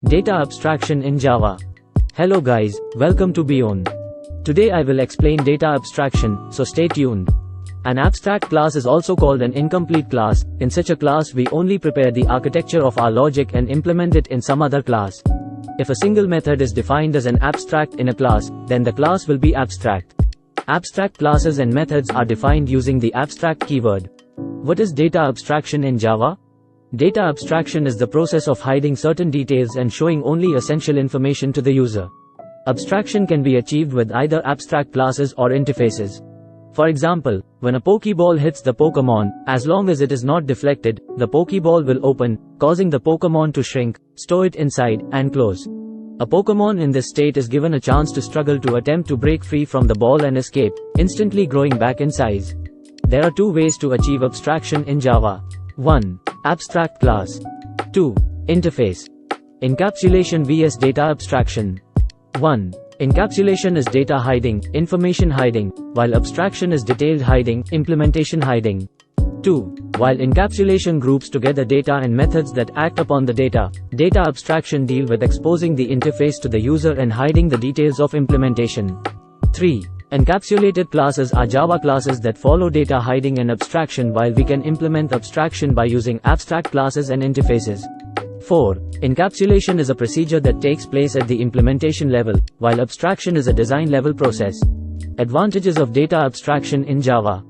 Data abstraction in Java. Hello guys, welcome to Beyond. Today I will explain data abstraction, so stay tuned. An abstract class is also called an incomplete class. In such a class we only prepare the architecture of our logic and implement it in some other class. If a single method is defined as an abstract in a class, then the class will be abstract. Abstract classes and methods are defined using the abstract keyword. What is data abstraction in Java? Data abstraction is the process of hiding certain details and showing only essential information to the user. Abstraction can be achieved with either abstract classes or interfaces. For example, when a Pokeball hits the Pokemon, as long as it is not deflected, the Pokeball will open, causing the Pokemon to shrink, store it inside, and close. A Pokemon in this state is given a chance to struggle to attempt to break free from the ball and escape, instantly growing back in size. There are two ways to achieve abstraction in Java. 1. Abstract class. 2. Interface. Encapsulation vs data abstraction. 1. Encapsulation is data hiding, information hiding, while abstraction is detailed hiding, implementation hiding. 2. While encapsulation groups together data and methods that act upon the data, data abstraction deal with exposing the interface to the user and hiding the details of implementation. 3. Encapsulated classes are Java classes that follow data hiding and abstraction, while we can implement abstraction by using abstract classes and interfaces. 4. Encapsulation is a procedure that takes place at the implementation level, while abstraction is a design level process. Advantages of data abstraction in Java.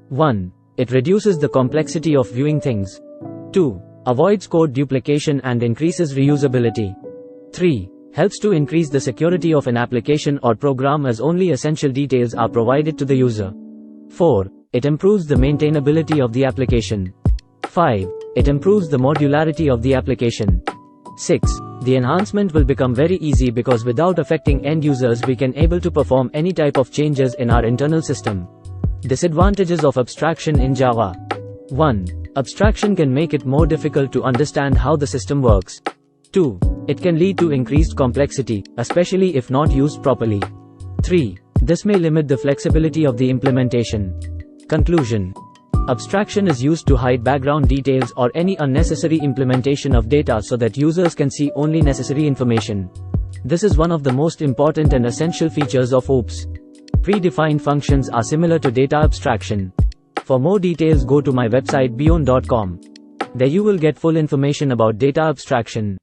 1. It reduces the complexity of viewing things. 2. Avoids code duplication and increases reusability. 3. Helps to increase the security of an application or program as only essential details are provided to the user. 4. It improves the maintainability of the application. 5. It improves the modularity of the application. 6. The enhancement will become very easy because without affecting end users we can able to perform any type of changes in our internal system. Disadvantages of abstraction in Java. 1. Abstraction can make it more difficult to understand how the system works. 2. It can lead to increased complexity, especially if not used properly. 3. This may limit the flexibility of the implementation. Conclusion. Abstraction is used to hide background details or any unnecessary implementation of data so that users can see only necessary information. This is one of the most important and essential features of OOPS. Predefined functions are similar to data abstraction. For more details go to my website beyond.com. There you will get full information about data abstraction.